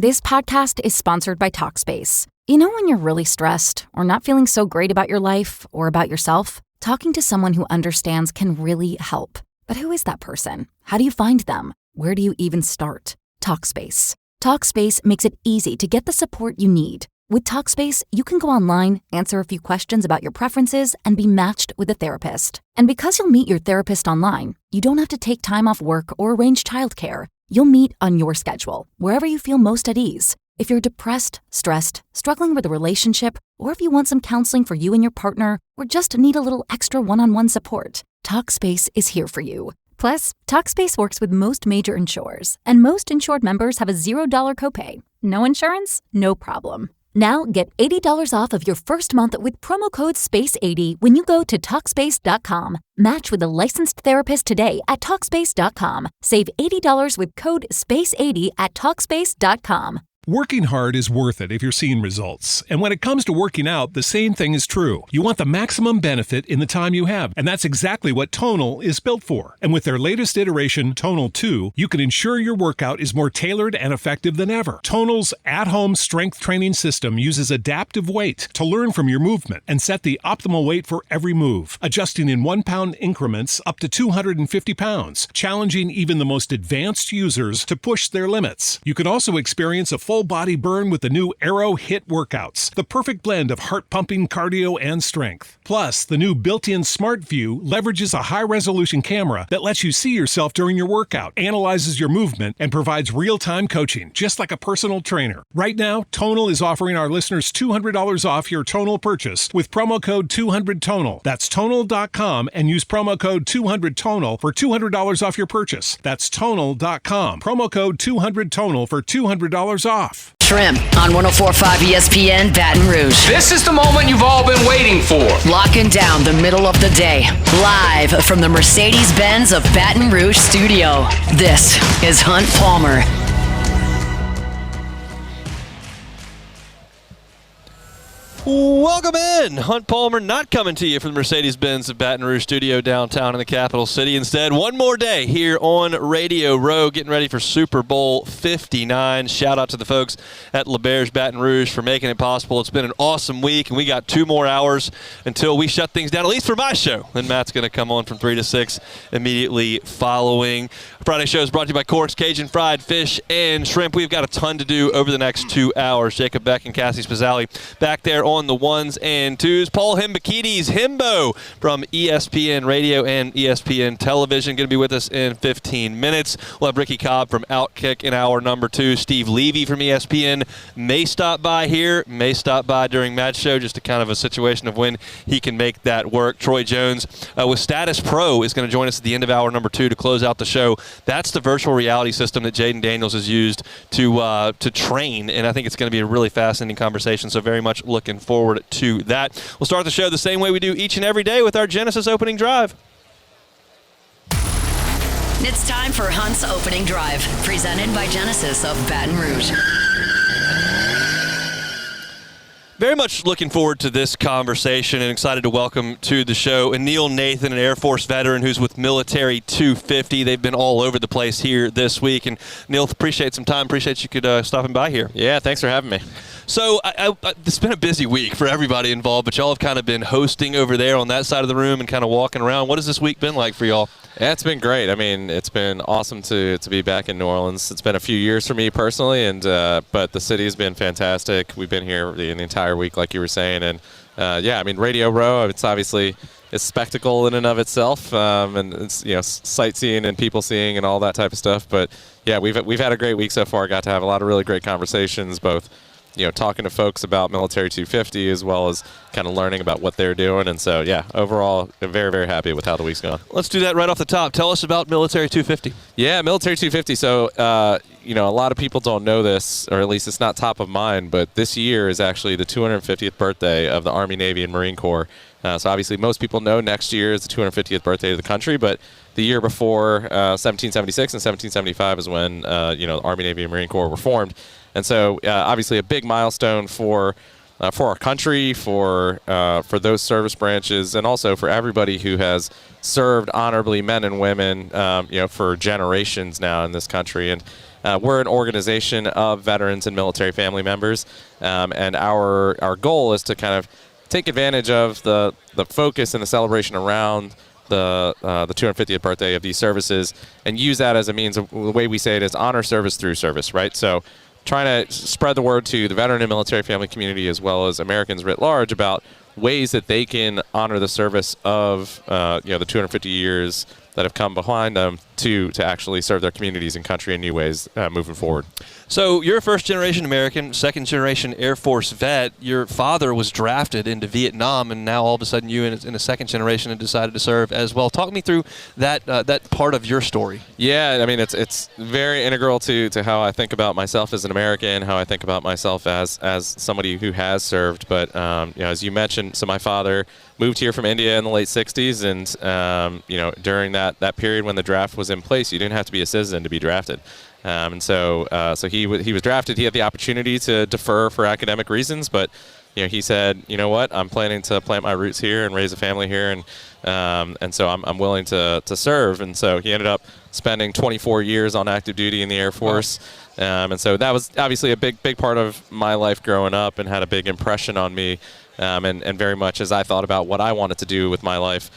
This podcast is sponsored by Talkspace. You know when you're really stressed or not feeling so great about your life or about yourself? Talking to someone who understands can really help. But who is that person? How do you find them? Where do you even start? Talkspace. Talkspace makes it easy to get the support you need. With Talkspace, you can go online, answer a few questions about your preferences, and be matched with a therapist. And because you'll meet your therapist online, you don't have to take time off work or arrange childcare. You'll meet on your schedule, wherever you feel most at ease. If you're depressed, stressed, struggling with a relationship, or if you want some counseling for you and your partner, or just need a little extra one-on-one support, Talkspace is here for you. Plus, Talkspace works with most major insurers, and most insured members have a $0 copay. No insurance? No problem. Now get $80 off of your first month with promo code SPACE80 when you go to Talkspace.com. Match with a licensed therapist today at Talkspace.com. Save $80 with code SPACE80 at Talkspace.com. Working hard is worth it if you're seeing results. And when it comes to working out, the same thing is true. You want the maximum benefit in the time you have, and that's exactly what Tonal is built for. And with their latest iteration, Tonal 2, you can ensure your workout is more tailored and effective than ever. Tonal's at-home strength training system uses adaptive weight to learn from your movement and set the optimal weight for every move, adjusting in 1-pound increments up to 250 pounds, challenging even the most advanced users to push their limits. You can also experience a full body burn with the new Aero HIIT workouts, the perfect blend of heart-pumping cardio and strength. Plus, the new built-in Smart View leverages a high-resolution camera that lets you see yourself during your workout, analyzes your movement, and provides real-time coaching, just like a personal trainer. Right now, Tonal is offering our listeners $200 off your Tonal purchase with promo code 200TONAL. That's Tonal.com and use promo code 200TONAL for $200 off your purchase. That's Tonal.com. Promo code 200TONAL for $200 off. Shrimp on 104.5 ESPN Baton Rouge. This is the moment you've all been waiting for. Locking down the middle of the day. Live from the Mercedes-Benz of Baton Rouge studio. This is Hunt Palmer. Welcome in. Hunt Palmer not coming to you from the Mercedes-Benz of Baton Rouge studio downtown in the capital city. Instead, one more day here on Radio Row, getting ready for Super Bowl 59. Shout out to the folks at LeBear's Baton Rouge for making it possible. It's been an awesome week, and we got 2 more hours until we shut things down, at least for my show. Then Matt's going to come on from 3 to 6 immediately following. Friday show is brought to you by Cork's Cajun Fried Fish and Shrimp. We've got a ton to do over the next 2 hours. Jacob Beck and Cassie Spazzali back there on the 1s and 2s. Paul Hembekides, Hembo from ESPN Radio and ESPN Television, going to be with us in 15 minutes. We'll have Ricky Cobb from Outkick in hour number 2. Steve Levy from ESPN may stop by here, may stop by during Matt's show, just a kind of a situation of when he can make that work. Troy Jones with Status Pro is going to join us at the end of hour number 2 to close out the show. That's the virtual reality system that Jaden Daniels has used to train, and I think it's going to be a really fascinating conversation, so very much looking forward to that. We'll start the show the same way we do each and every day with our Genesis opening drive. It's time for Hunt's Opening Drive, presented by Genesis of Baton Rouge. Very much looking forward to this conversation and excited to welcome to the show Neil Nathan, an Air Force veteran who's with Military 250. They've been all over the place here this week. And Neil, appreciate some time. Appreciate you could stopping by here. Yeah, thanks for having me. So it's been a busy week for everybody involved, but y'all have kind of been hosting over there on that side of the room and kind of walking around. What has this week been like for y'all? Yeah, it's been great. I mean, it's been awesome to be back in New Orleans. It's been a few years for me personally, and but the city has been fantastic. We've been here the entire week, like you were saying, and yeah, I mean, Radio Row, it's obviously a spectacle in and of itself, and it's, you know, sightseeing and people seeing and all that type of stuff. But yeah, we've had a great week so far. Got to have a lot of really great conversations, both, you know, talking to folks about Military 250 as well as kind of learning about what they're doing. And so, yeah, overall, I'm very, very happy with how the week's gone. Let's do that right off the top. Tell us about Military 250. Yeah, Military 250. So, you know, a lot of people don't know this, or at least it's not top of mind, but this year is actually the 250th birthday of the Army, Navy, and Marine Corps. So obviously most people know next year is the 250th birthday of the country, but the year before, 1776 and 1775 is when, you know, the Army, Navy, and Marine Corps were formed. And so obviously a big milestone for our country, for those service branches, and also for everybody who has served honorably, men and women, you know, for generations now in this country. And we're an organization of veterans and military family members, and our goal is to kind of take advantage of the focus and the celebration around the 250th birthday of these services, and use that as a means of, the way we say it is, honor service through service, right? So trying to spread the word to the veteran and military family community, as well as Americans writ large, about ways that they can honor the service of the 250 years that have come behind them to actually serve their communities and country in new ways moving forward. So you're a first-generation American, second-generation Air Force vet. Your father was drafted into Vietnam, and now all of a sudden you, in a second generation, have decided to serve as well. Talk me through that part of your story. Yeah, I mean, it's very integral to how I think about myself as an American, how I think about myself as somebody who has served. But as you mentioned, so my father moved here from India in the late 60s, and during that period when the draft was in place, you didn't have to be a citizen to be drafted. So he was drafted. He had the opportunity to defer for academic reasons, but he said, you know what, I'm planning to plant my roots here and raise a family here, and so I'm willing to serve. And so he ended up spending 24 years on active duty in the Air Force. And so that was obviously a big part of my life growing up, and had a big impression on me. And very much as I thought about what I wanted to do with my life,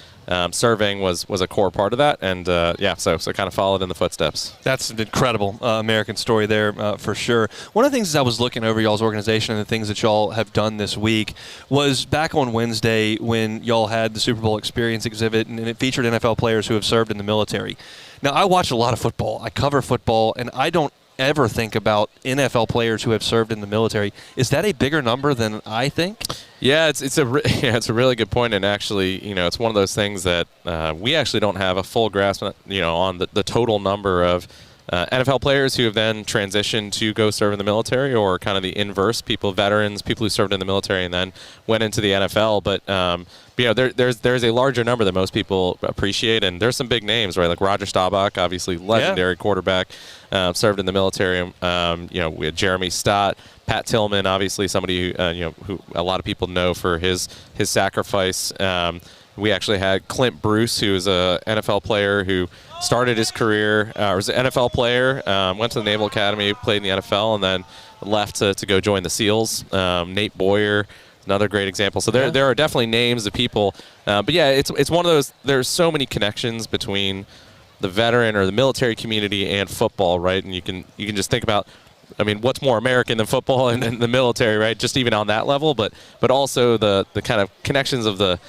serving was a core part of that, and so kind of followed in the footsteps. That's an incredible American story there, for sure. One of the things as I was looking over y'all's organization and the things that y'all have done this week was back on Wednesday when y'all had the Super Bowl Experience exhibit, and it featured NFL players who have served in the military. Now, I watch a lot of football. I cover football, and I don't ever think about NFL players who have served in the military. Is that a bigger number than I think? Yeah, it's a really good point, and actually, it's one of those things that we actually don't have a full grasp, on the total number of NFL players who have then transitioned to go serve in the military, or kind of the inverse, veterans, people who served in the military and then went into the NFL. But there's a larger number that most people appreciate, and there's some big names, right? Like Roger Staubach, obviously legendary quarterback, served in the military. We had Jeremy Stott, Pat Tillman, obviously somebody who a lot of people know for his sacrifice. We actually had Clint Bruce, who is a NFL player who started his career, was an NFL player, went to the Naval Academy, played in the NFL, and then left to go join the SEALs. Nate Boyer, another great example. So there are definitely names of people. But yeah, it's one of those, there's so many connections between the veteran or the military community and football, right? And you can just think about, I mean, what's more American than football and the military, right? Just even on that level, but also the kind of connections of the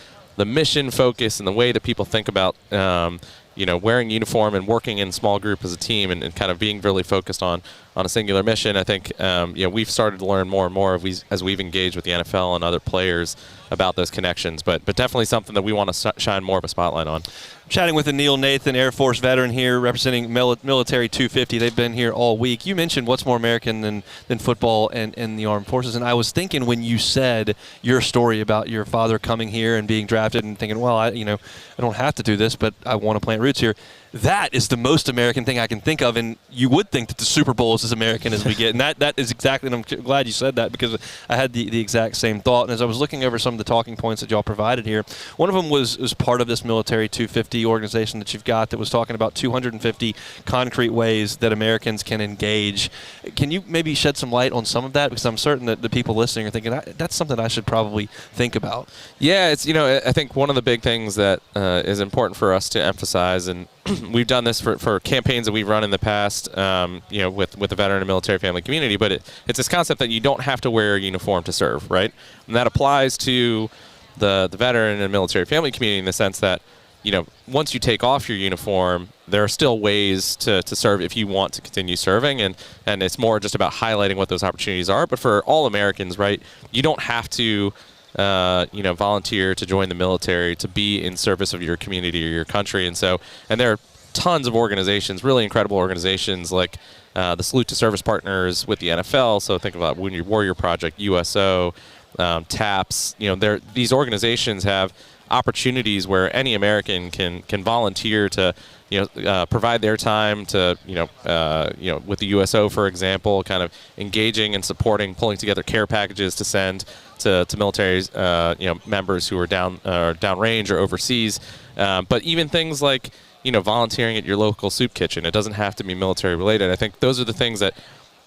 mission focus and the way that people think about, wearing uniform and working in small group as a team, and kind of being really focused on a singular mission. I think, we've started to learn more and more as we've engaged with the NFL and other players about those connections, but definitely something that we want to shine more of a spotlight on. Chatting with Anil Nathan, Air Force veteran here representing Military 250. They've been here all week. You mentioned what's more American than football and the armed forces, and I was thinking when you said your story about your father coming here and being drafted and thinking, well, I don't have to do this, but I want to plant roots here. That is the most American thing I can think of, and you would think that the Super Bowl is as American as we get, and that is exactly, and I'm glad you said that, because I had the exact same thought. And as I was looking over some of the talking points that y'all provided here, one of them was part of this Military 250 organization that you've got that was talking about 250 concrete ways that Americans can engage. Can you maybe shed some light on some of that? Because I'm certain that the people listening are thinking, that's something I should probably think about. Yeah, it's, I think one of the big things that is important for us to emphasize, and we've done this for campaigns that we've run in the past, with the veteran and military family community, but it's this concept that you don't have to wear a uniform to serve, right? And that applies to the veteran and military family community in the sense that, once you take off your uniform, there are still ways to serve if you want to continue serving, and it's more just about highlighting what those opportunities are. But for all Americans, right, you don't have to volunteer to join the military to be in service of your community or your country. And there are tons of organizations, really incredible organizations like the Salute to Service Partners with the NFL. So think about Wounded Warrior Project, USO, TAPS. These organizations have opportunities where any American can volunteer to provide their time to with the USO, for example, kind of engaging and supporting, pulling together care packages to send to military members who are downrange or overseas. But even things like volunteering at your local soup kitchen. It doesn't have to be military related. I think those are the things that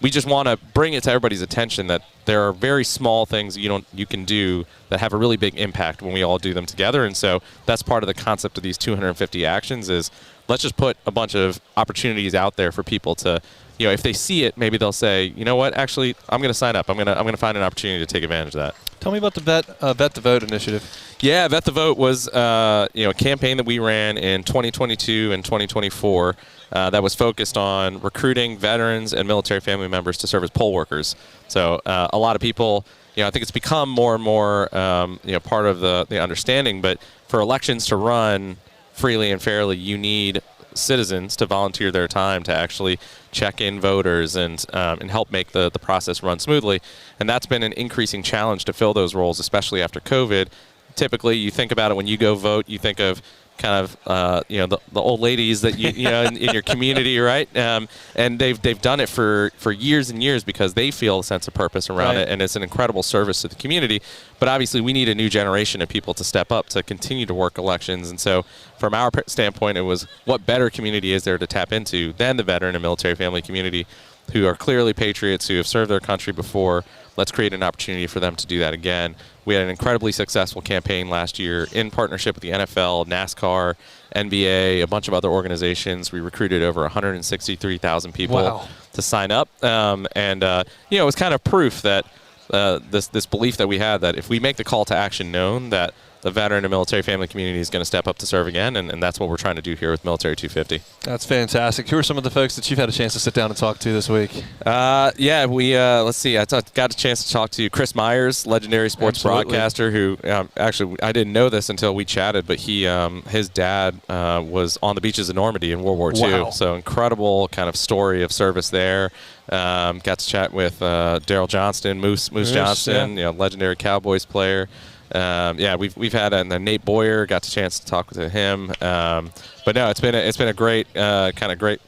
we just want to bring it to everybody's attention, that there are very small things you can do that have a really big impact when we all do them together. And so that's part of the concept of these 250 actions is let's just put a bunch of opportunities out there for people to, if they see it, maybe they'll say, you know what, actually, I'm going to sign up. I'm going to find an opportunity to take advantage of that. Tell me about the Vet the Vote initiative. Yeah, Vet the Vote was a campaign that we ran in 2022 and 2024 that was focused on recruiting veterans and military family members to serve as poll workers. So a lot of people, I think it's become more and more part of the understanding. But for elections to run freely and fairly, you need citizens to volunteer their time to actually check in voters and help make the process run smoothly. And that's been an increasing challenge to fill those roles, especially after COVID. Typically, you think about it when you go vote, you think of kind of the old ladies that in your community, right? And they've done it for years and years because they feel a sense of purpose around it, and it's an incredible service to the community. But obviously, we need a new generation of people to step up to continue to work elections. And so, from our standpoint, it was what better community is there to tap into than the veteran and military family community, who are clearly patriots who have served their country before. Let's create an opportunity for them to do that again. We had an incredibly successful campaign last year in partnership with the NFL, NASCAR, NBA, a bunch of other organizations. We recruited over 163,000 people to sign up. It was kind of proof that this belief that we had that if we make the call to action known, that the veteran and military family community is going to step up to serve again, and that's what we're trying to do here with Military 250. That's fantastic. Who are some of the folks that you've had a chance to sit down and talk to this week? Let's see. I got a chance to talk to Chris Myers, legendary sports broadcaster, who actually I didn't know this until we chatted, but his dad was on the beaches of Normandy in World War II. Wow. So incredible kind of story of service there. Got to chat with Daryl Johnston, Moose Johnston, legendary Cowboys player. We've had Nate Boyer, got a chance to talk to him. But no, it's been a great opportunity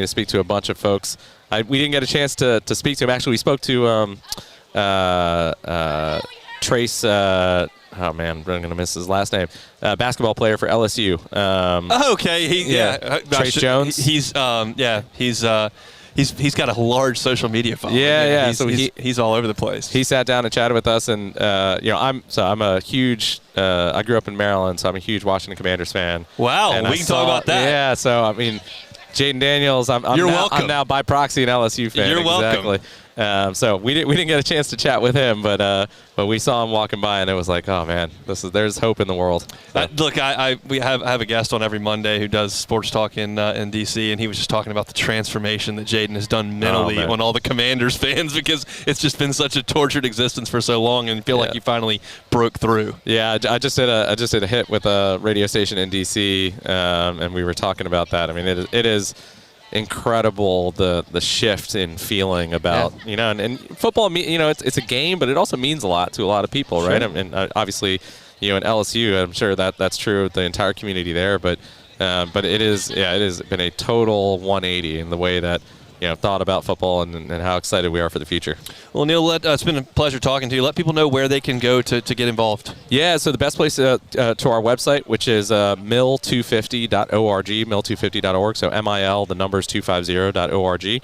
to speak to a bunch of folks. We didn't get a chance to speak to him. Actually, we spoke to Trace. I'm going to miss his last name. Basketball player for LSU. Okay. Trace Jones. He's got a large social media following. He's all over the place. He sat down and chatted with us, and I'm a huge. I grew up in Maryland, so I'm a huge Washington Commanders fan. Wow, and we can talk about that. Yeah, so I mean, Jaden Daniels. You're welcome. I'm now by proxy an LSU fan. You're welcome. So we didn't get a chance to chat with him, but we saw him walking by, and it was like, oh man, there's hope in the world. Look, we have a guest on every Monday who does sports talk in DC, and he was just talking about the transformation that Jaden has done mentally on all the Commanders fans, because it's just been such a tortured existence for so long, and feel like he finally broke through. Yeah, I just did a hit with a radio station in DC, and we were talking about that. I mean, it is incredible the shift in feeling about and football. It's a game, but it also means a lot to a lot of people, right? And obviously, in LSU, I'm sure that's true of the entire community there. But it has been a total 180 in the way that thought about football and how excited we are for the future. Well, Neil, it's been a pleasure talking to you. Let people know where they can go to get involved. Yeah, so the best place to our website, which is mil250.org, mil250.org, so MIL, the numbers 250.org.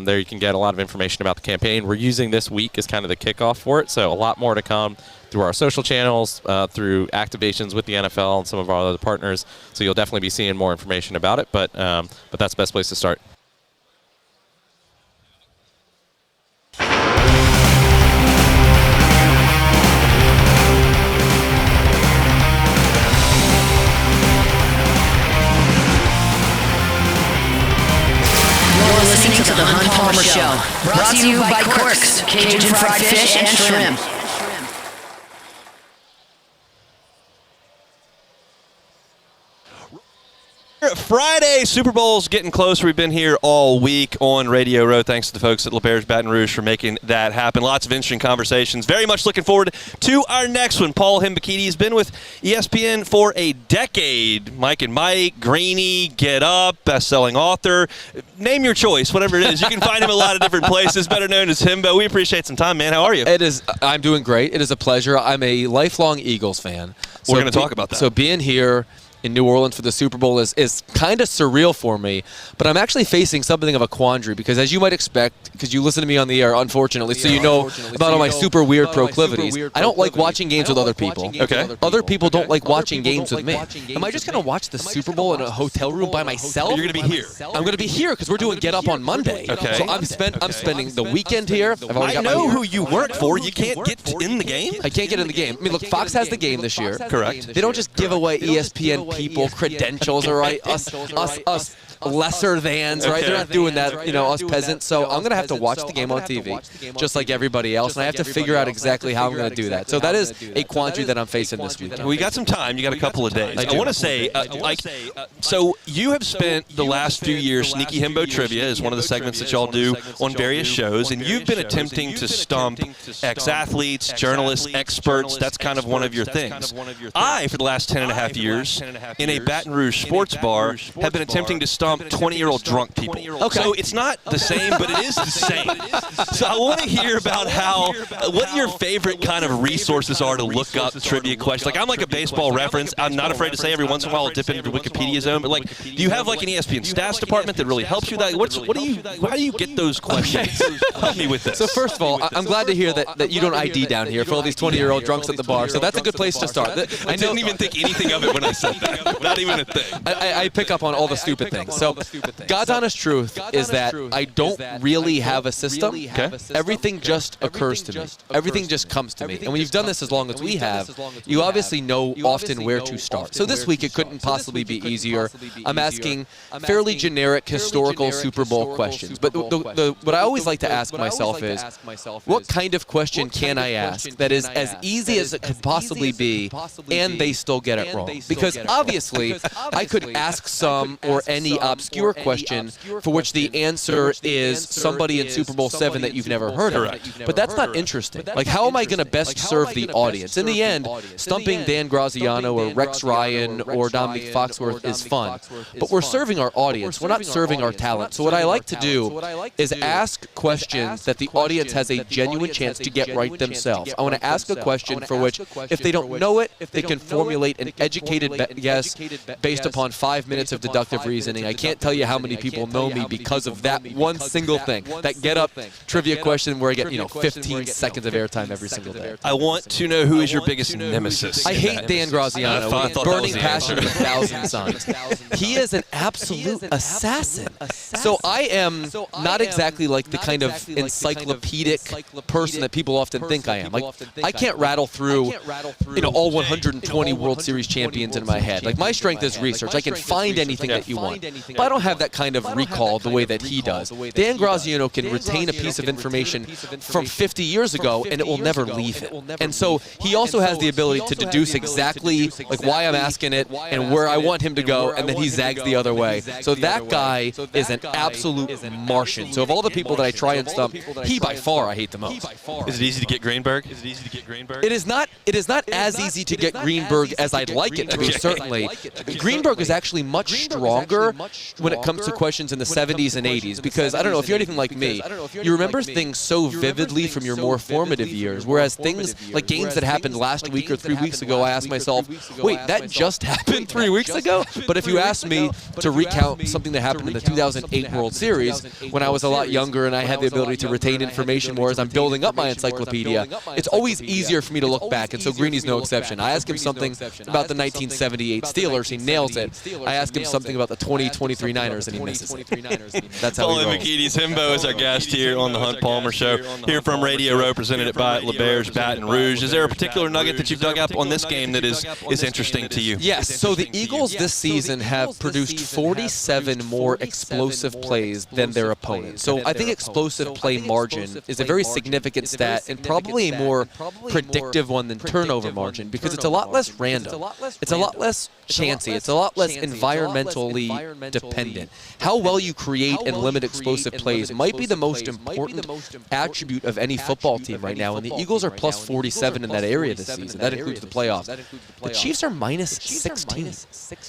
There you can get a lot of information about the campaign. We're using this week as kind of the kickoff for it, so a lot more to come through our social channels, through activations with the NFL and some of our other partners. So you'll definitely be seeing more information about it, but that's the best place to start. Listening to the Hunt Palmer Show, brought to you by Quirks, Cajun fried fish and shrimp. Friday, Super Bowl's getting closer. We've been here all week on Radio Row. Thanks to the folks at LeBear's Baton Rouge for making that happen. Lots of interesting conversations. Very much looking forward to our next one. Paul Hembekides has been with ESPN for a decade. Mike and Mike, Greeny, Get Up, best-selling author. Name your choice, whatever it is. You can find him a lot of different places, better known as Hembo. We appreciate some time, man. How are you? I'm doing great. It is a pleasure. I'm a lifelong Eagles fan. We're going to talk about that. So being here in New Orleans for the Super Bowl is kind of surreal for me, but I'm actually facing something of a quandary because, as you might expect, because you listen to me on the air, unfortunately, so you know about all my super weird proclivities, I don't like watching games with other people. Okay. Other people don't like watching games with me. Am I just going to watch the Super Bowl in a hotel room by myself? You're going to be here. I'm going to be here because we're doing Get Up on Monday. Okay. So I'm spending the weekend here. I've already I got my know who you work for. You can't get in the game? I can't get in the game. I mean, look, Fox has the game this year. Correct. They don't just give away ESPN people credentials, all right? Us lesser thans, right? Okay. They're not doing that, us peasants. So I'm going to have to watch the game on TV, just like everybody else, and I have to figure out exactly how I'm going to do that. So that is a quandary that I'm facing this weekend. We got some time. You got a couple of days. I I want to say, so you have spent the last few years, Sneaky Hembo Trivia is one of the segments that y'all do on various shows, and you've been attempting to stump ex-athletes, journalists, experts. That's kind of one of your things. I, for the last 10 and a half years, in a Baton Rouge sports bar, have been attempting to stump 20-year-old drunk people. Okay. So it's not the same, but it is the same. So I want to hear about what your favorite kind of resources are to look up trivia questions. Like, I'm like a baseball reference. I'm not afraid to say every once in a while I'll dip into the Wikipedia zone. But, like, do you have, like, an ESPN stats department that really helps you? How do you get those questions? Help me with this. So first of all, I'm glad to hear that you don't ID down here for all these 20-year-old drunks at the bar. So that's a good place to start. I didn't even think anything of it when I said that. Not even a thing. I pick up on all the stupid things. So God's honest truth is that I don't really have a system. Okay. Everything just occurs to me. Everything just comes to me. And when you've done this as long as we have, you obviously know often where to start. So this week it couldn't possibly be easier. I'm asking fairly generic historical Super Bowl questions. But what I always like to ask myself is, what kind of question can I ask that is as easy as it could possibly be and they still get it wrong? Because obviously I could ask some or any obscure question for which the answer is somebody in Super Bowl VII that you've never heard of. But that's not interesting. Like, how am I going to best serve the audience? In the end, stumping Dan Graziano or Rex Ryan or Dominique Foxworth is fun. But we're serving our audience. We're not serving our talent. So what I like to do is ask questions that the audience has a genuine chance to get right themselves. I want to ask a question for which, if they don't know it, they can formulate an educated guess based upon 5 minutes of deductive reasoning. I can't tell you how many people know me because of that one single thing, that Get Up trivia question where I get 15 seconds of airtime every single day. I want to know who is your biggest nemesis. I hate Dan Graziano, burning passion of 1,000 suns. He is an absolute assassin. So I am not exactly like the kind of encyclopedic person that people often think I am. Like, I can't rattle through all 120 World Series champions in my head. Like, my strength is research. I can find anything that you want. But I don't have that kind of recall the way that he does. Dan Graziano can retain a piece of information from 50 years ago, and it will never leave him. And so he also has the ability to deduce exactly like why I'm asking it and where I want him to go, and then he zags the other way. So that guy is an absolute Martian. So of all the people that I try and stump, he by far I hate the most. Is it easy to get Greenberg? It is not as easy to get Greenberg as I'd like it to be, certainly. Greenberg is actually much stronger when it comes to questions in the 70s and 80s, because I don't know if you're anything like me, you remember things so vividly from your more formative years, whereas things like games that happened last week or 3 weeks ago, I ask myself, wait, that just happened 3 weeks ago? But if you ask me to recount something that happened in the 2008 World Series, when I was a lot younger and I had the ability to retain information more as I'm building up my encyclopedia, it's always easier for me to look back, and so Greeny's no exception. I ask him something about the 1978 Steelers, he nails it. I ask him something about the 2023 Niners, and he misses it. That's how we roll. Hembekides, Hembo is our guest here on the Hunt Palmer Show, here from Radio Row, presented by LeBear's Baton Rouge. Is there a particular nugget that you've dug up on this game that is interesting to you? Yes, so the Eagles this season have produced 47 more explosive plays than their opponents. So I think explosive play margin is a very significant stat and probably a more predictive one than turnover margin, because it's a lot less random. It's a lot less chancy. It's a lot less environmentally dependent. How well you create and limit explosive plays might be the most important attribute of any football team right now, and the Eagles are plus 47 in that area this season. That includes the playoffs. The Chiefs are minus 16.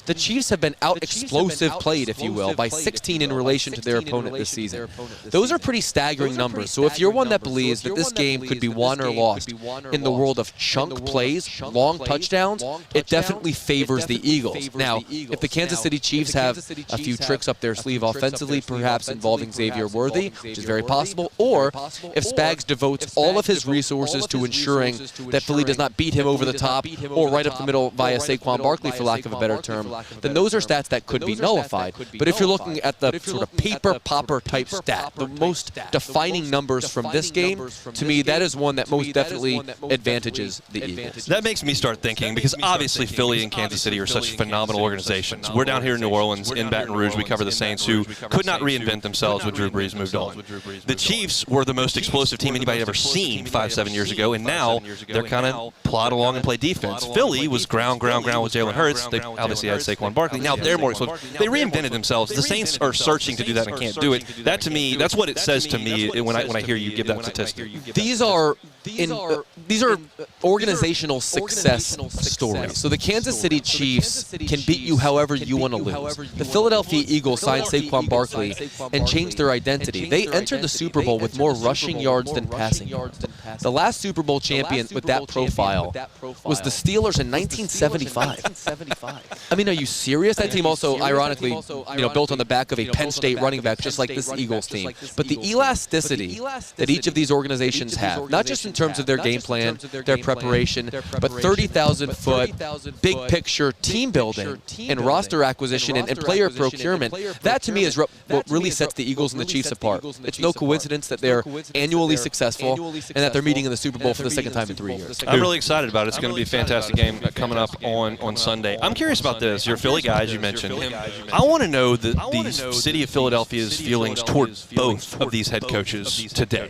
The Chiefs have been out-explosive played, if you will, by 16 in relation to their opponent this season. Those are pretty staggering numbers. So if you're one that believes that this game could be won or lost in the world of chunk plays, long touchdowns, it definitely favors the Eagles. Now, if the Kansas City Chiefs have a few tricks up their sleeve offensively, perhaps involving Xavier Worthy, which is very possible, or if Spags devotes all of his resources to ensuring that Philly does not beat him over the top or right up the middle via Saquon Barkley, for lack of a better term, then those are stats that could be nullified. But if you're looking at the sort of paper-popper type stat, the most defining numbers from this game, to me, that is one that most definitely advantages the Eagles. That makes me start thinking, because obviously Philly and Kansas City are such phenomenal organizations. We're down here in New Orleans, in Baton Rouge. We cover the Saints, who could not reinvent themselves when Drew Brees moved on. The Chiefs were the most explosive team anybody had ever seen 5-7 years ago, and now they're kind of plod along and play defense. Philly was ground with Jalen Hurts. They obviously had Saquon Barkley. Now they're more explosive. They reinvented themselves. The Saints are searching to do that and can't do it. That, to me, that's what it says to me when I hear you give that statistic. These are organizational success stories. So the Kansas City Chiefs can beat you however you want to lose. The Philadelphia Eagles signed Saquon Barkley and changed their identity. They entered the Super Bowl with more rushing yards than passing yards. The last Super Bowl champion with that profile was the Steelers in 1975. I mean, are you serious? That team also, ironically, built on the back of a Penn State running back, just like this Eagles team. But the elasticity that each of these organizations have, not just in terms of their game plan, their preparation, but 30,000-foot, big picture team building and roster acquisition and player procurement, that to me is what really sets the Eagles and the Chiefs apart. It's no coincidence that they're annually successful and that they're meeting in the Super Bowl for the second time in 3 years. I'm really excited about it. It's going to be a fantastic game coming up on Sunday. I'm curious about this. You're Philly guys, you mentioned. I want to know the city of Philadelphia's feelings toward both of these head coaches today.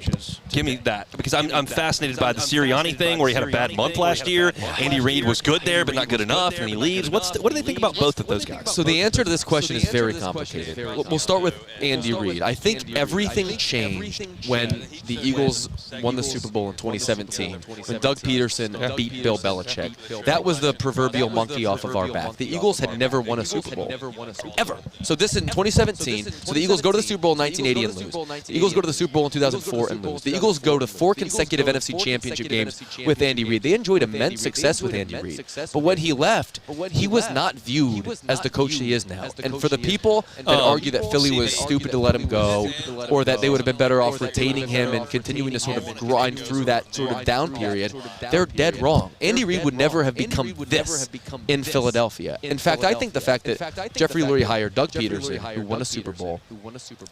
Give me that, because I'm fascinated by the Sirianni thing, where he had a bad month last year. Andy Reid was good there, but not good enough, and he leaves. What do they think about both of those guys? So the answer to this question is very complicated. We'll start with Andy Reid. I think everything changed when the Eagles won the Super Bowl in 2017, when Doug Peterson beat Bill Belichick. That was the proverbial monkey off of our back. The Eagles had never won a Super Bowl, ever. So this in 2017, so the Eagles go to the Super Bowl in 1980 and lose. The Eagles go to the Super Bowl in 2004 and lose. The Eagles go to 4 consecutive NFC Championship games with Andy Reid. They enjoyed immense success with Andy Reid. But when he left, he was not viewed as the coach he is now. And for the people that argue that Philly was stupid to let him go, or that they would have been better off retaining him and continuing to sort of grind through that sort of down period, they're dead wrong. Andy Reid would never have become this in Philadelphia. In fact, I think the fact that Jeffrey Lurie hired Doug Peterson, who won a Super Bowl,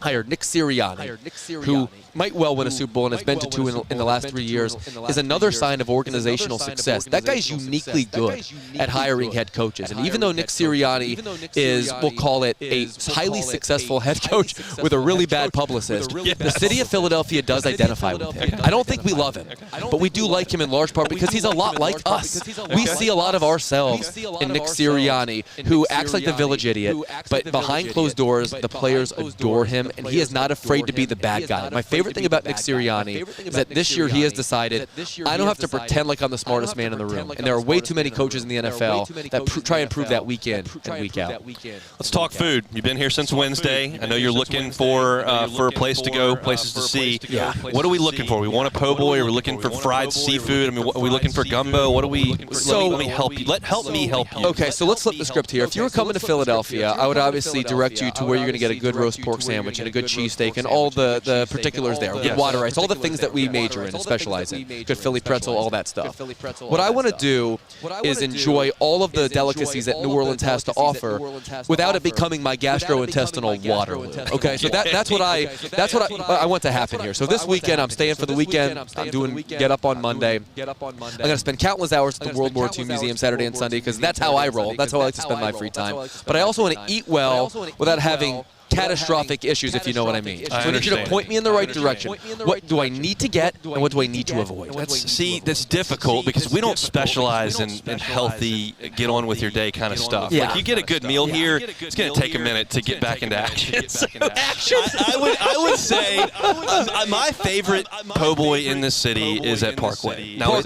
hired Nick Sirianni, who might well win a Super Bowl and has been to 2 in the last 3 years, is another sign of organizational success. That guy's uniquely good at hiring head coaches. And even though Nick Sirianni is, we'll call it, a highly successful head coach with a really bad publicist, the city of Philadelphia does identify with him. I don't think we love him, but we do like him in large part because he's a lot like us. We see a lot of ourselves in Nick Sirianni, who acts like the village idiot, but behind closed doors, the players adore him, and he is not afraid to be the bad guy. My favorite thing about Nick Sirianni is that this year he has decided, I don't have to pretend like I'm the smartest man in the room. And there are way too many coaches in the NFL that try and prove that week in and week out. Let's talk food. You've been here since Wednesday. I know you're looking for a place to go, places to see. Yeah. What are we looking for? We want a po' boy. Are we looking for fried seafood? I mean, are we looking for gumbo? What are we? Let me help you. Help me help you. Okay, so let's flip the script here. If you were coming to Philadelphia, I would obviously direct you to where you're going to get a good roast pork sandwich and a good cheesesteak and all the particulars there. Good water ice, all the things that we major in and specialize in. Good Philly pretzel, all that stuff. What I want to do is enjoy all of the delicacies that New Orleans has to offer without it becoming my gastrointestinal Waterloo. Okay, so that's what I want to happen here. So this weekend, I'm staying for the weekend. I'm doing Get Up on Monday. I'm going to spend countless hours at the World War II Museum Saturday and Sunday because that's how I roll. That's how I like to spend my free time. But I also want to eat well without having catastrophic issues, if you know what I mean. So I need you to point me in the right direction. What do I need to get, and what do I need to avoid? That's difficult because we don't specialize in healthy, get on with your day kind of stuff. Yeah. Like you get a good meal here, it's going to take a minute to get back into action. I would say my favorite po' boy in this city is at Parkway. Now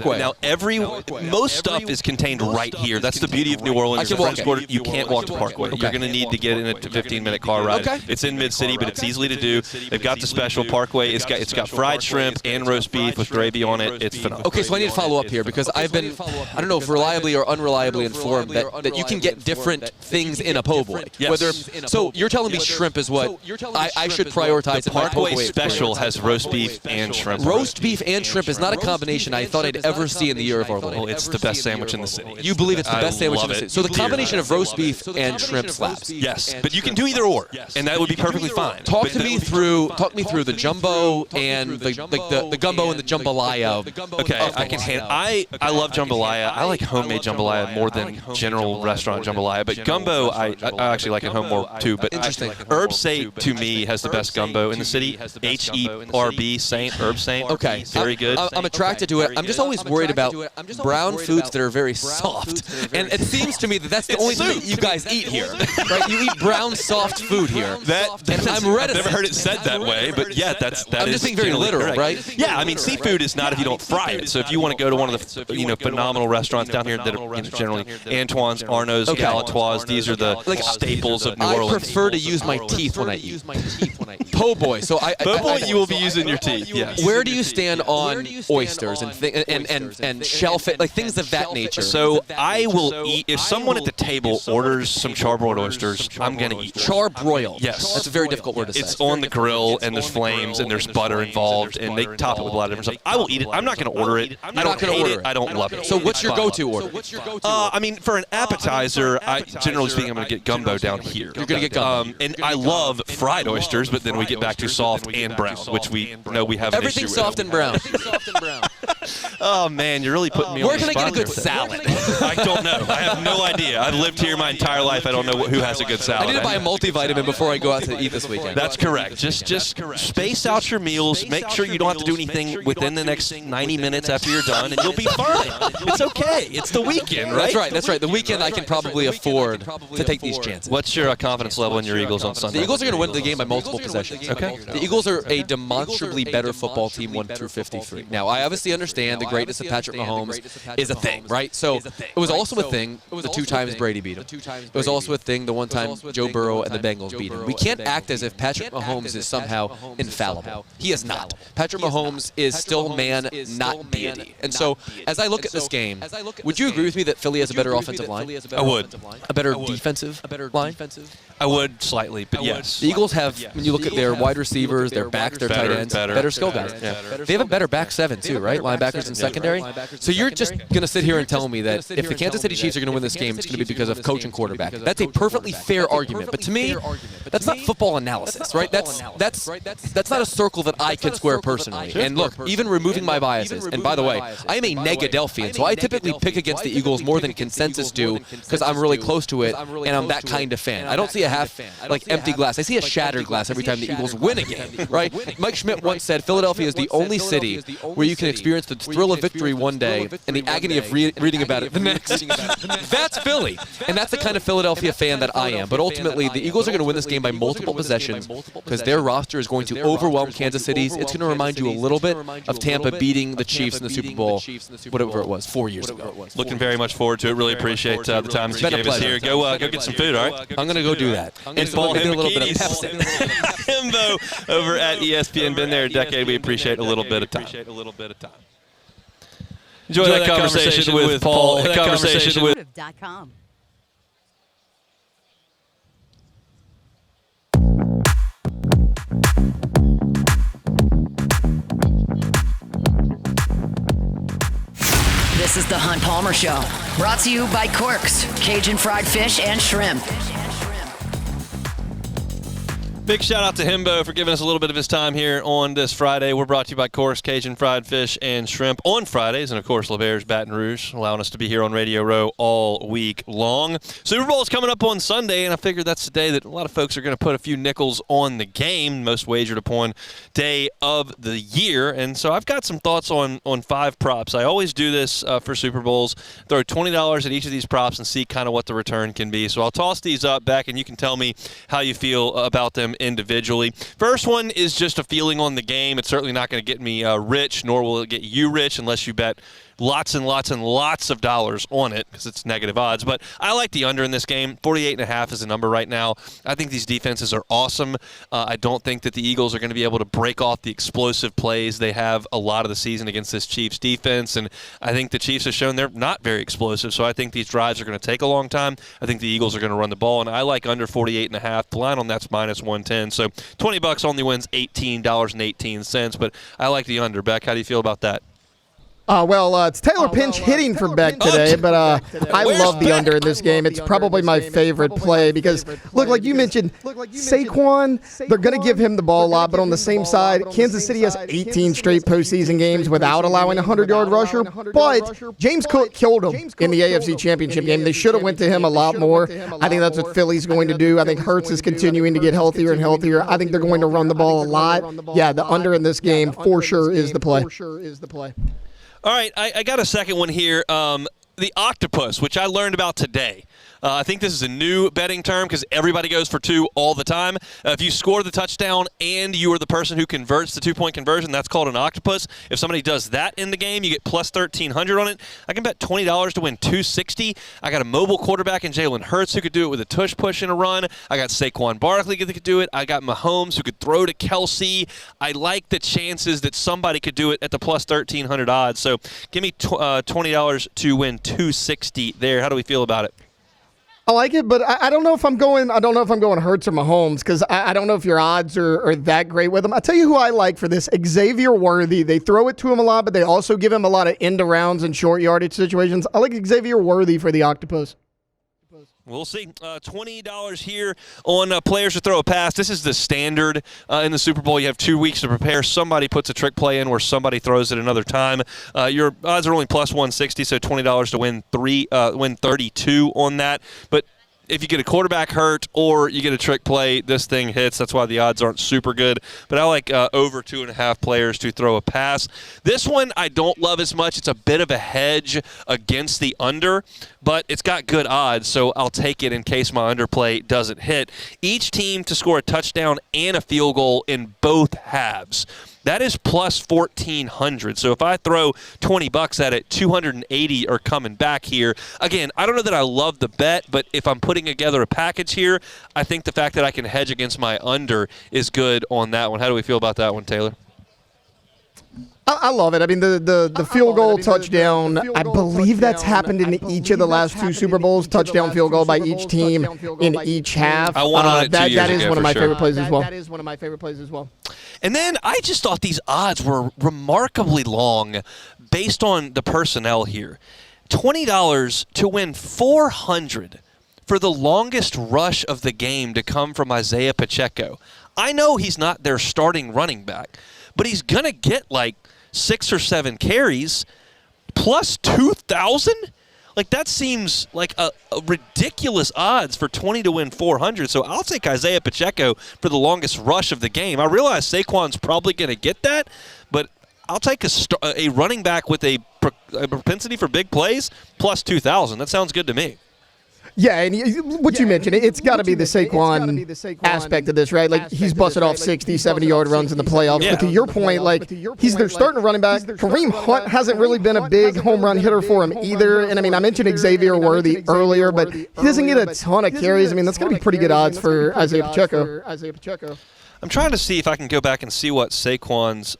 most stuff is contained right here. That's the beauty of New Orleans. You can't walk to Parkway. You're going to need to get in a 15-minute car ride. It's in Mid-City, but it's easily to do. They've got the special Parkway. It's got fried shrimp and roast beef with gravy on it. It's phenomenal. Okay, so I need to follow up here because I've been, I don't know if reliably or unreliably informed that you can get different things in a po' boy. Yes. So you're telling me shrimp is what I should prioritize in my po' boy. Parkway special has roast beef and shrimp. Roast beef and shrimp is not a combination I thought I'd ever see in the year of our Lord. Well, it's the best sandwich in the city. You believe it's the best sandwich in the love city. it. So the combination of roast beef and shrimp slaps. Yes, but you can do either or, and that would be perfectly fine. Talk me through the jumbo and the gumbo and the jambalaya. Okay, I can handle. I love jambalaya. I like homemade jambalaya more than general restaurant jambalaya. But gumbo, I actually like at home more too. But Interesting. Herb Saint to me has the best gumbo in the city. HERB Saint, Herb Saint. Okay, very good. I'm attracted to it. I'm just always worried about brown foods that are very soft, and it seems to me that that's the only thing that you guys eat here, right? You eat brown, soft food here. I'm reticent. I've never heard it said that way, but yeah, I'm just being very literal, correct. Right? Yeah, I mean, seafood is not if you don't fry it. So if you want to go to one of the phenomenal restaurants down here that are generally Antoine's, Arnaud's, Galatoire's, these are the staples of New Orleans. I prefer to use my teeth when I eat. Po' boy. So po' boy, you will be using your teeth. Yes. Where do you stand on oysters and shellfish, like things of that nature? So I will eat if someone at the table orders some charbroiled oysters. I'm gonna eat charbroiled. Yes, that's a very difficult word to say. It's on the grill and there's flames and there's butter involved and they top it with a lot of different stuff. I will eat it. I'm not gonna order it. I don't hate it. I don't love it. So what's your go-to order? I mean, for an appetizer, generally speaking, I'm gonna get gumbo down here. You're gonna get gumbo. And I love fried oysters, but then we get back to soft and brown, which we know we have an issue with. Everything soft and brown. Oh man, you're really putting me on the spot. Where can I get a good salad? I don't know. I have no idea. I've lived here my entire life. I don't know who has a good salad. I need to buy a multivitamin before I go out to eat this weekend. That's correct. Just space out your meals. Make sure you don't have to do anything within the next 90 minutes after you're done, and you'll be fine. It's okay. It's the weekend, right? That's right. The weekend I can probably afford to take these chances. What's your confidence level in your Eagles on Sunday? The Eagles are going to win the game by multiple possessions. Okay. The Eagles are a demonstrably better football team 1 through 53. Now, I obviously understand the greatness of Patrick Mahomes is a thing, right? So it was also a thing the 2 times Brady beat him. It was also a thing the 1 time Joe Burrow and the Bengals beat him. We can't act as if Patrick Mahomes is somehow infallible. He is not. Patrick Mahomes is still man, not deity. And so as I look at this game, would you agree with me that Philly has a better offensive line? I would. A better defensive line? I would slightly, but yes. The Eagles have, when you look at their wide receivers, their backs, their tight ends, better skill guys. They have a better back 7 too, right? Linebackers and secondary. So you're just going to sit here and tell me that if the Kansas City Chiefs are going to win this game, it's going to be because of coach and quarterback. That's a perfectly fair argument. But to me, that's not football analysis, right? That's not a circle that I can square personally. And look, even removing my biases, and by the way, I am a Negadelphian, so I typically pick against the Eagles more than consensus do because I'm really close to it, and I'm that kind of fan. I don't see a half, empty glass. I see a shattered glass every time the Eagles win a game, right? Mike Schmidt once said, Philadelphia is the only city where you can experience the thrill of victory one day and the agony of reading about it the next. That's Philly, and that's the kind of Philadelphia fan that I am. But ultimately, the Eagles are going to win this game by multiple possessions because their roster is going to overwhelm Kansas City's. It's going to remind you a little bit of Tampa beating the Chiefs in the Super Bowl, whatever it was, 4 years ago. Looking very much forward to it. Really appreciate the time that you gave us here. Go get some food, all right? I'm going to go do that. And Paul Hembekides, Hembo over at ESPN. Been there a decade. We appreciate a little bit of time. Enjoy that conversation with Paul. Conversation with. This is the Hunt Palmer Show, brought to you by Quirks, Cajun fried fish and shrimp. Big shout out to Hembo for giving us a little bit of his time here on this Friday. We're brought to you by Course Cajun Fried Fish and Shrimp on Fridays, and of course LeBear's Baton Rouge, allowing us to be here on Radio Row all week long. Super Bowl is coming up on Sunday, and I figured that's the day that a lot of folks are going to put a few nickels on the game, most wagered upon day of the year. And so I've got some thoughts on 5 props. I always do this for Super Bowls, throw $20 at each of these props and see kind of what the return can be. So I'll toss these up back, and you can tell me how you feel about them individually. First one is just a feeling on the game. It's certainly not going to get me rich, nor will it get you rich unless you bet lots and lots and lots of dollars on it because it's negative odds. But I like the under in this game. 48.5 is the number right now. I think these defenses are awesome. I don't think that the Eagles are going to be able to break off the explosive plays they have a lot of the season against this Chiefs defense. And I think the Chiefs have shown they're not very explosive. So I think these drives are going to take a long time. I think the Eagles are going to run the ball. And I like under 48.5. The line on that's minus 110. So $20 only wins $18.18. But I like the under. Beck, how do you feel about that? It's Taylor Pinch hitting for Beck today, but I love the under in this game. It's probably my favorite play because, look, like you mentioned, Saquon, they're going to give him the ball a lot, but on the same side, Kansas City has 18 straight postseason games without allowing a 100-yard rusher, but James Cook killed him in the AFC Championship game. They should have went to him a lot more. I think that's what Philly's going to do. I think Hurts is continuing to get healthier and healthier. I think they're going to run the ball a lot. Yeah, the under in this game for sure is the play. All right, I got a second one here. The octopus, which I learned about today. I think this is a new betting term because everybody goes for 2 all the time. If you score the touchdown and you are the person who converts the 2-point conversion, that's called an octopus. If somebody does that in the game, you get plus 1,300 on it. I can bet $20 to win $260. I got a mobile quarterback in Jalen Hurts who could do it with a tush push and a run. I got Saquon Barkley who could do it. I got Mahomes who could throw to Kelsey. I like the chances that somebody could do it at the plus 1,300 odds. So give me $20 to win $260 there. How do we feel about it? I like it, but I don't know if I'm going. I don't know if I'm going Hurts or Mahomes because I don't know if your odds are that great with them. I'll tell you who I like for this: Xavier Worthy. They throw it to him a lot, but they also give him a lot of end arounds and short yardage situations. I like Xavier Worthy for the octopus. We'll see. $20 here on players to throw a pass. This is the standard in the Super Bowl. You have 2 weeks to prepare. Somebody puts a trick play in where somebody throws it another time. Your odds are only plus 160, so $20 to win 32 on that. But if you get a quarterback hurt or you get a trick play, this thing hits. That's why the odds aren't super good. But I like over 2.5 players to throw a pass. This one I don't love as much. It's a bit of a hedge against the under, but it's got good odds, so I'll take it in case my underplay doesn't hit. Each team to score a touchdown and a field goal in both halves. That is plus 1,400. So if I throw $20 at it, 280 are coming back here. Again, I don't know that I love the bet, but if I'm putting together a package here, I think the fact that I can hedge against my under is good on that one. How do we feel about that one, Taylor? I love it. I mean, the field goal touchdown, I believe that's happened in each of the last 2 Super Bowls, touchdown field goal by each team in each half. I won on it 2 years ago. That is one of my favorite plays as well. And then I just thought these odds were remarkably long based on the personnel here. $20 to win $400 for the longest rush of the game to come from Isaiah Pacheco. I know he's not their starting running back, but he's going to get like 6 or 7 carries plus 2,000? Like, that seems like a ridiculous odds for 20 to win 400. So I'll take Isaiah Pacheco for the longest rush of the game. I realize Saquon's probably going to get that, but I'll take a running back with a propensity for big plays plus 2,000. That sounds good to me. Yeah, and what you mentioned, it's got to be the Saquon aspect of this, right? Like, he's busted off 60, 70-yard runs in the playoffs. Yeah. But to your point, like, he's their starting running back. Kareem Hunt hasn't really been a big home run hitter for him either. And, I mean, I mentioned Xavier Worthy earlier, but he doesn't get a ton of carries. I mean, that's going to be pretty good odds for Isaiah Pacheco. I'm trying to see if I can go back and see what Saquon's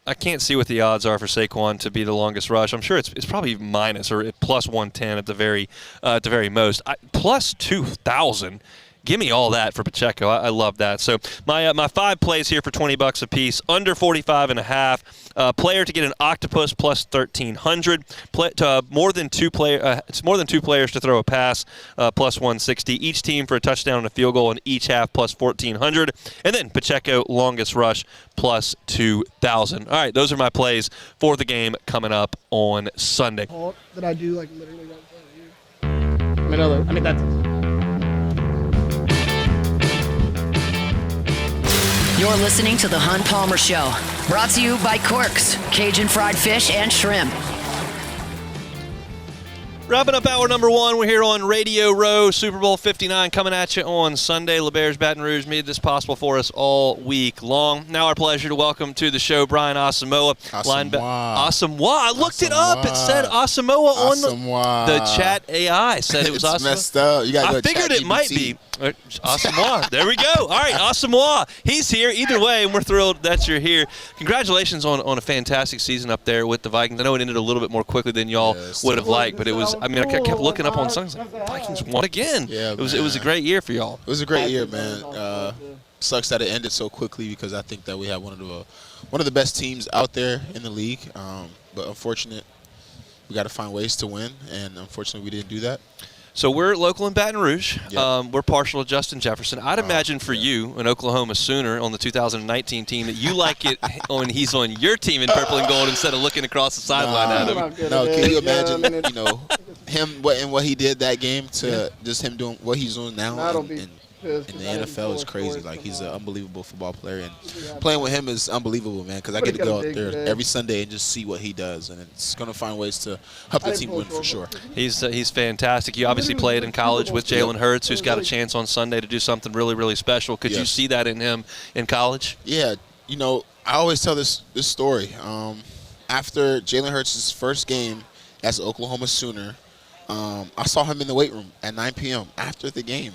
I can't see what the odds are for Saquon to be the longest rush. I'm sure it's probably minus or plus 110 at the very most. Plus 2,000 Give me all that for Pacheco. I love that. So my 5 plays here for $20 a piece, under 45.5. Player to get an octopus plus 1,300. More than two players to throw a pass plus 160. Each team for a touchdown and a field goal in each half plus 1,400. And then Pacheco longest rush plus 2,000. All right, those are my plays for the game coming up on Sunday. That I do literally right in front of you. I mean that's. You're listening to The Hunt Palmer Show, brought to you by Corks, Cajun fried fish and shrimp. Wrapping up hour number 1, we're here on Radio Row, Super Bowl 59 coming at you on Sunday. LeBear's Baton Rouge made this possible for us all week long. Now our pleasure to welcome to the show Brian Asamoah. Asamoah. I looked it up. It said Asamoah on the chat AI. Said it was Asamoah. Messed up. You gotta go I figured chat it might GPT. be. Asamoah. There we go. All right, Asamoah. He's here. Either way, and we're thrilled that you're here. Congratulations on a fantastic season up there with the Vikings. I know it ended a little bit more quickly than y'all would have liked, but it was. I mean, I kept looking up on Sunday. Like, Vikings won again. Yeah, it was a great year for y'all. It was a great year, man. Sucks that it ended so quickly because I think that we had one of the best teams out there in the league. But unfortunate, we got to find ways to win, and unfortunately, we didn't do that. So we're local in Baton Rouge. Yep. We're partial to Justin Jefferson. I'd imagine for you, an Oklahoma Sooner on the 2019 team, that you like it when he's on your team in purple and gold instead of looking across the sideline at him. No, can you imagine, him and what he did that game to just him doing what he's doing now in the NFL is crazy. Like, he's an unbelievable football player, and playing with him is unbelievable, man, because I get to go out there every Sunday and just see what he does, and it's going to find ways to help the team win for sure. He's fantastic. You obviously played in college with Jalen Hurts, who's got a chance on Sunday to do something really, really special. Could you see that in him in college? Yeah. I always tell this story. After Jalen Hurts' first game as an Oklahoma Sooner, I saw him in the weight room at 9 p.m. after the game,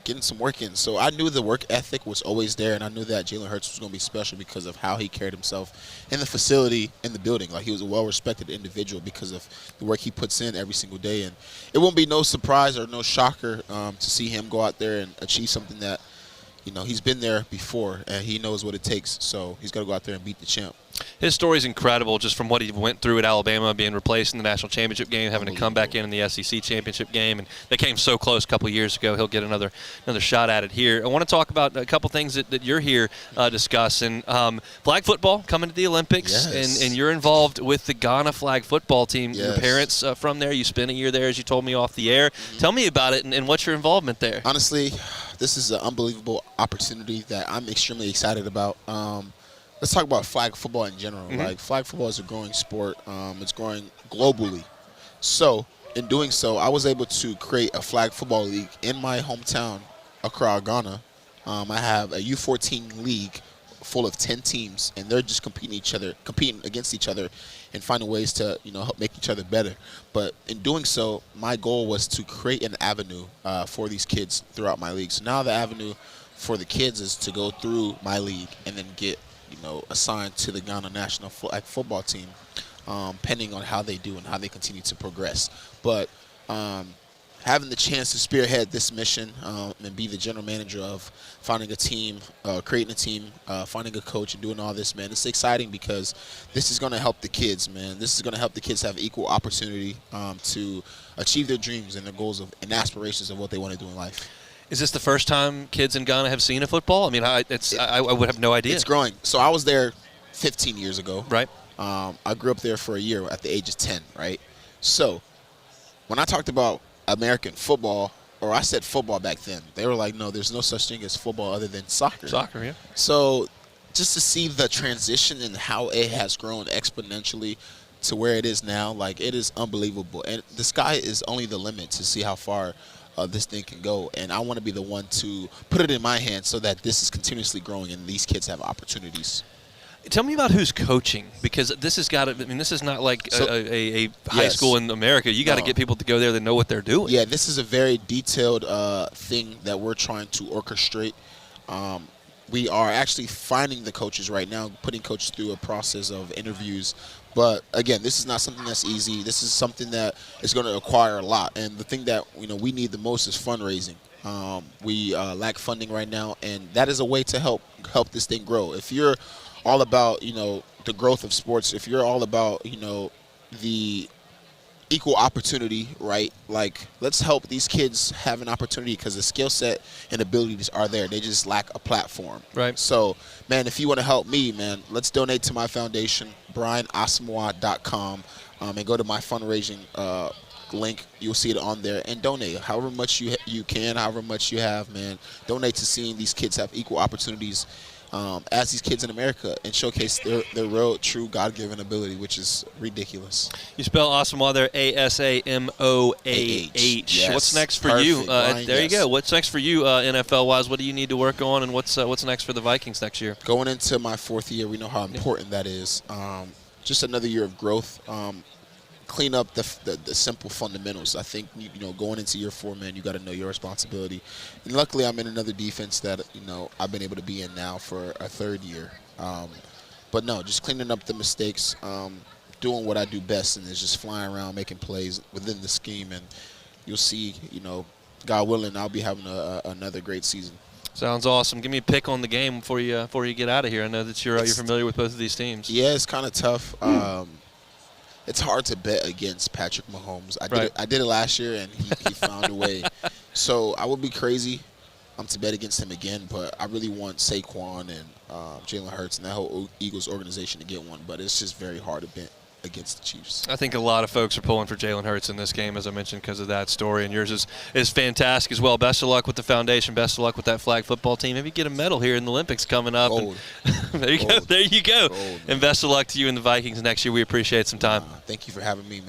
getting some work in. So I knew the work ethic was always there, and I knew that Jalen Hurts was going to be special because of how he carried himself in the facility, in the building. He was a well-respected individual because of the work he puts in every single day. And it won't be no surprise or no shocker to see him go out there and achieve something that, he's been there before, and he knows what it takes. So he's got to go out there and beat the champ. His story is incredible, just from what he went through at Alabama, being replaced in the national championship game, having to come back in the SEC championship game, and they came so close a couple of years ago. He'll get another shot at it here. I want to talk about a couple things that you're here discussing. Flag football coming to the Olympics, and you're involved with the Ghana flag football team. Yes. Your parents from there. You spent a year there, as you told me off the air. Tell me about it and what's your involvement there. Honestly, this is an unbelievable opportunity that I'm extremely excited about. Let's talk about flag football in general. Flag football is a growing sport. It's growing globally. So, in doing so, I was able to create a flag football league in my hometown, Accra, Ghana. I have a U14 league full of 10 teams, and they're just competing against each other and finding ways to, help make each other better. But in doing so, my goal was to create an avenue for these kids throughout my league. So now the avenue for the kids is to go through my league and then get assigned to the Ghana national football team, pending on how they do and how they continue to progress. But having the chance to spearhead this mission and be the general manager of finding a team, creating a team, finding a coach, and doing all this, man, it's exciting because this is going to help the kids, man. This is going to help the kids have equal opportunity to achieve their dreams and their goals and aspirations of what they want to do in life. Is this the first time kids in Ghana have seen a football? I mean, I would have no idea. It's growing. So I was there 15 years ago. Right. I grew up there for a year at the age of 10, right? So when I talked about American football, or I said football back then, they were like, no, there's no such thing as football other than soccer. Soccer, yeah. So just to see the transition and how it has grown exponentially to where it is now, it is unbelievable. And the sky is only the limit to see how far this thing can go, and I want to be the one to put it in my hands so that this is continuously growing and these kids have opportunities. Tell me about who's coaching, because this has got to. I mean, this is not like a high school in America. You got to get people to go there that know what they're doing. Yeah, this is a very detailed thing that we're trying to orchestrate. We are actually finding the coaches right now, putting coaches through a process of interviews. But again, this is not something that's easy. This is something that is going to require a lot. And the thing that we need the most is fundraising. We lack funding right now, and that is a way to help this thing grow. If you're all about, the growth of sports, if you're all about, the equal opportunity, right? Like, let's help these kids have an opportunity because the skill set and abilities are there. They just lack a platform. Right. So, man, if you want to help me, man, let's donate to my foundation, BrianAsamoah.com, and go to my fundraising link. You'll see it on there, and donate however much you can, however much you have, man. Donate to seeing these kids have equal opportunities as these kids in America, and showcase their real, true, God-given ability, which is ridiculous. You spell Asamoah there, Asamoah. Yes. What's next for Perfect, you? Brian, There yes. you go. What's next for you, NFL-wise? What do you need to work on, and what's next for the Vikings next year? Going into my 4th year, we know how important that is. Just another year of growth. Clean up the simple fundamentals. I think, going into year 4, man, you got to know your responsibility. And luckily, I'm in another defense that, I've been able to be in now for a 3rd year. But no, just cleaning up the mistakes, doing what I do best, and is just flying around, making plays within the scheme. And you'll see, God willing, I'll be having another great season. Sounds awesome. Give me a pick on the game before you get out of here. I know that you're familiar with both of these teams. Yeah, it's kind of tough. It's hard to bet against Patrick Mahomes. I did it last year, and he found a way. So I would be crazy to bet against him again, but I really want Saquon and Jalen Hurts and that whole Eagles organization to get one. But it's just very hard to bet against the Chiefs. I think a lot of folks are pulling for Jalen Hurts in this game, as I mentioned, because of that story, and yours is fantastic as well. Best of luck with the foundation. Best of luck with that flag football team. Maybe get a medal here in the Olympics coming up. Gold. There you go. Gold, and best of luck to you and the Vikings next year. We appreciate some time. Thank you for having me, man.